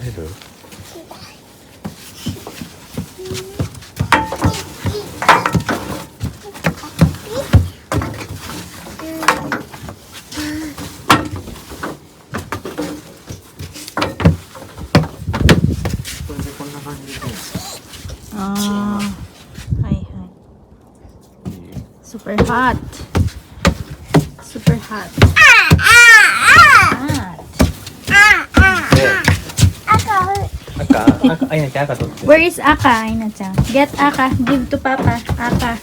れる？これでこんな感じで。ああ、はいはい。Super hot. Super hot. Aka, ayan, kaya ka to. Where is Aka, Aina-chan? Get Aka. Give to Papa. Aka.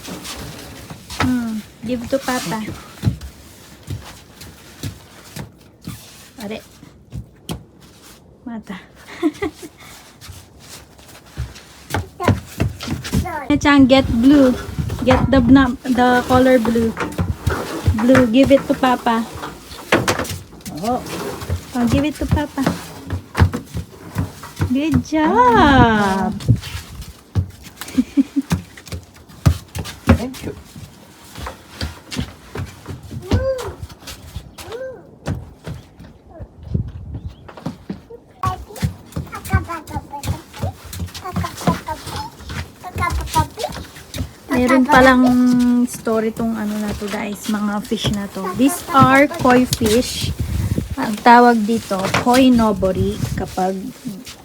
Give to Papa. Are. Mata. Aina-chan, get blue. Get the color blue. Blue. Give it to Papa. Oh, give it to Papa. Good job. Thank you. Meron palang story tong ano na to guys, mga fish na to. These are koi fish. Ang tawag dito, koi nobori kapag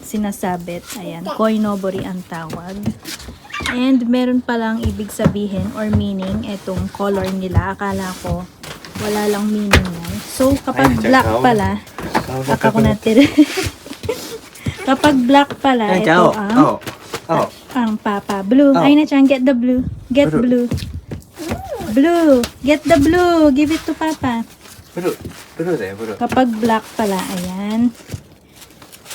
sinasabit. Ayan, koi nobori ang tawag. And meron palang ibig sabihin or meaning itong color nila. Akala ko wala lang meaning yan. So kapag black pala, ako natin. Kapag black pala, ito ang papa. Blue. Ay na chan, get the blue. Get blue. Blue. Get the blue. Give it to papa. Blue. Blue da yo, blue. Kapag black pala, ayan.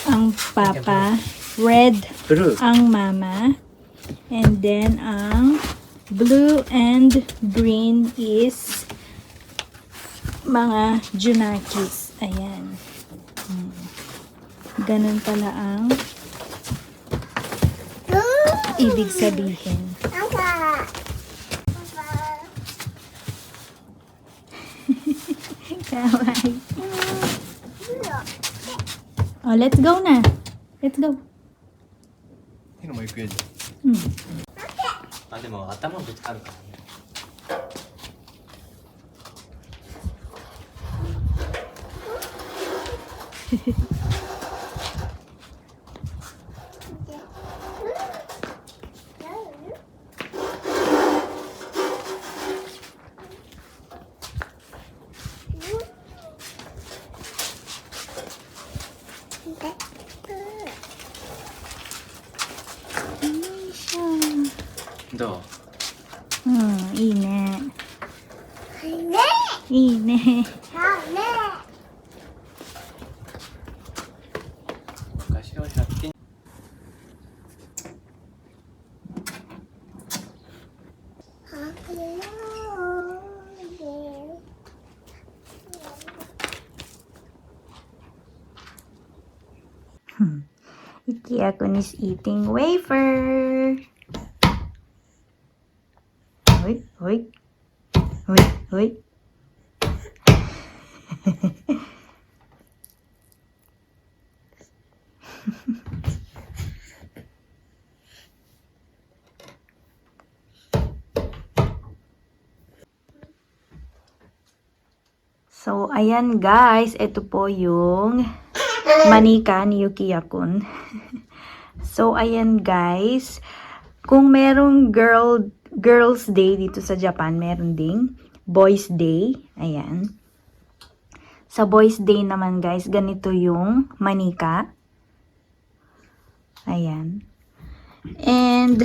Ang papa. Red Blue. ang mama. And then, ang blue and green is mga junakis. Ayan. Ganun pala ang ibig sabihin. Kawaii. Oh, let's go na. Let's go. 手のも行くやじうん。ゃん。あ、でも頭ぶつかるからね。どう？いいね。いいね。昔は100均。Ikea-kun is eating wafer. Hoy, hoy. Hoy, hoy. So, ayan guys. Ito po yung manika ni Yukiya-kun. So, ayan guys. Kung merong Girls' Day dito sa Japan, meron ding Boys' Day. Ayan. Sa Boys' Day naman guys, ganito yung manika. Ayan. And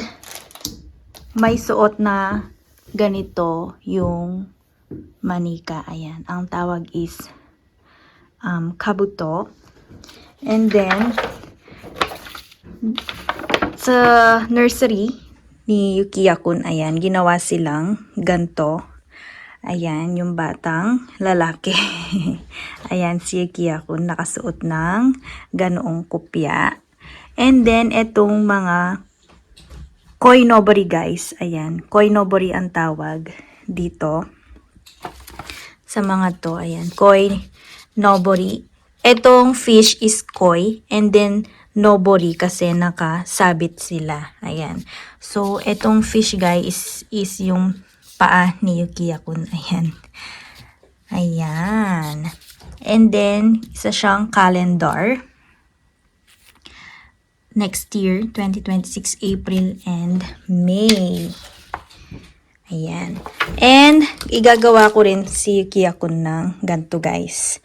may suot na ganito yung manika. Ayan. Ang tawag is kabuto. And then, sa nursery ni Yukiya-kun, ayan, ginawa silang ganto. Ayan, yung batang lalaki. Ayan, si Yukiya-kun nakasuot ng ganoong kopya. And then, etong mga koi nobori guys. Ayan, koi nobori ang tawag dito. Sa mga to, ayan, koi nobori. Etong fish is koi. And then, nobori kasi nakasabit sila. Ayan. So, etong fish guys is yung paa ni Yuki-kun. Ayan. Ayan. And then, isa siyang calendar. Next year, 2026, April and May. Ayan. And, igagawa ko rin si Yuki-kun ng ganito guys.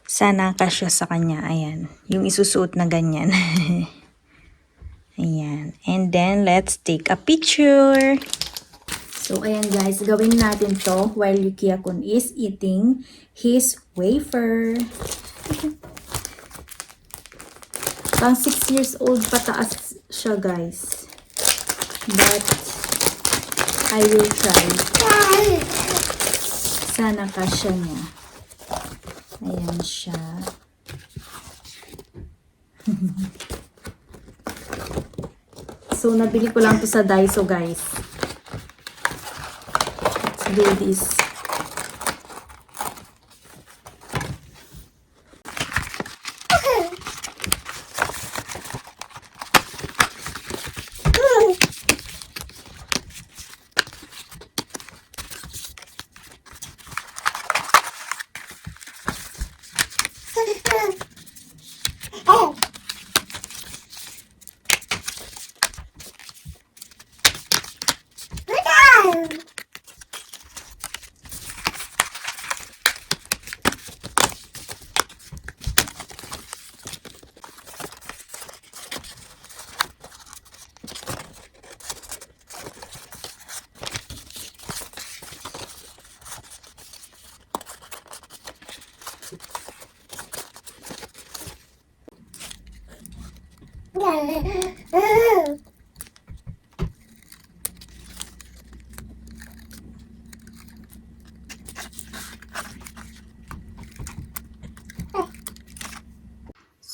Sana kasya sa kanya. Ayan. Yung isusuot na ganyan. Ayan. And then, let's take a picture. So, ayan guys. Gawin natin to while Yuki-kun is eating his wafer. Pang 6 years old pataas siya guys. But, I will try. Sana kasya niya. Ayan siya. So, nabili ko lang to sa Daiso guys. Let's do this.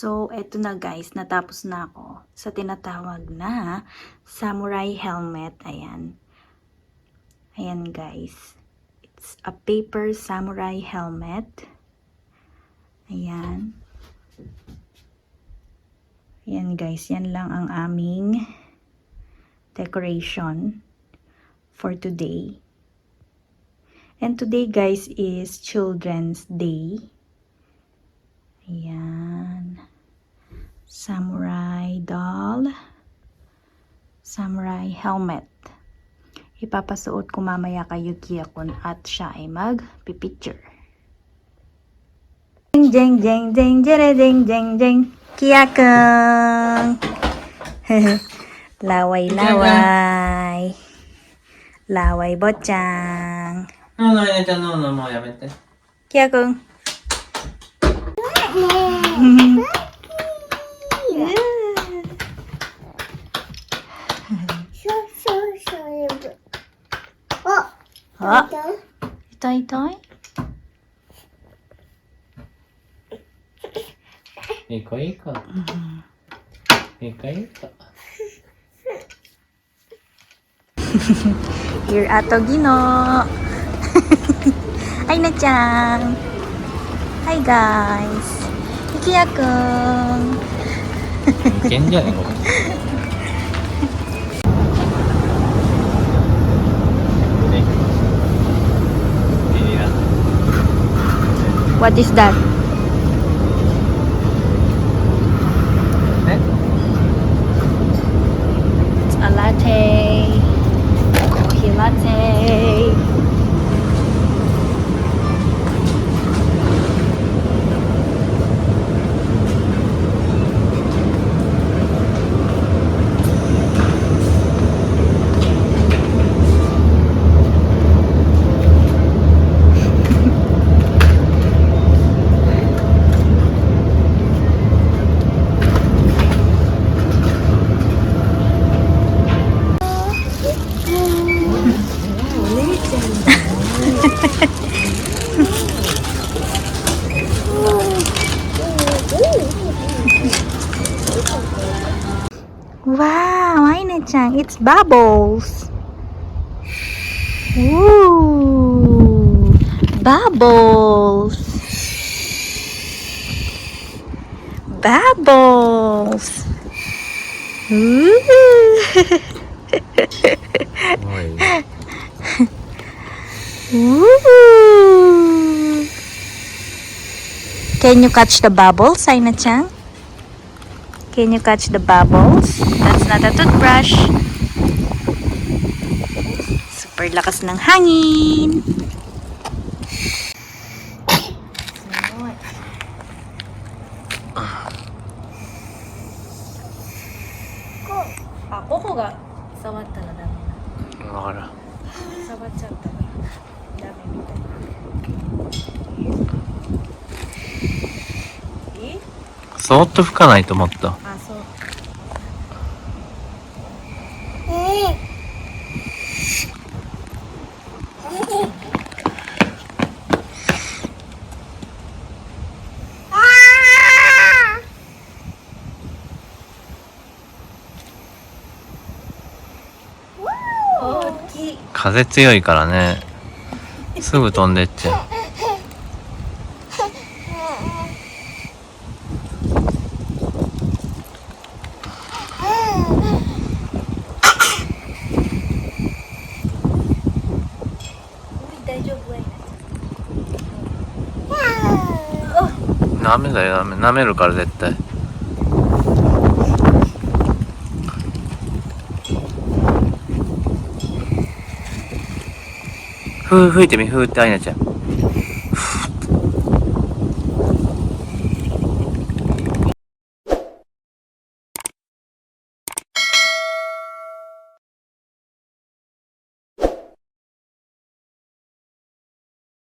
So, eto na guys, natapos na ako sa tinatawag na samurai helmet. Ayan. Ayan guys. It's a paper samurai helmet. Ayan. Ayan guys, yan lang ang aming decoration for today. And today guys is Children's Day. Ayan. Samurai doll. Samurai helmet. Ipapasuot ko mamaya kay Yuki-kun at siya ay mag-picture. Jeng jeng jeng jeng jere jeng jeng jeng. Kia-kun. Laway laway. Laway bochang. のえねちゃんのもうやめて。 Kia-kun. Oh, itoy-itoy. いい子いい子。いい子いい子。 Here ato Gino. Hi na chan. Hi guys. Yuki-kun. いけんじゃねこれ。What is that? It's a latte. Coffee latte. Wow, Aina-chan, it's bubbles. Ooh, bubbles. bubbles. Ooh. おい Ooh. Can you catch the bubbles, Aina-chan? Can you catch the bubbles? That's not a toothbrush. Super lakas ng hangin. Kokoが触ったらダメな。わからん触っちゃったらダメみたい。そーっと吹かないと思った。あ、そう。大きい。風強いからね、すぐ飛んでっちゃう。大丈夫？ダメだよ、ダメ、舐めるから絶対。吹いてみ、ふーって、あいなちゃん。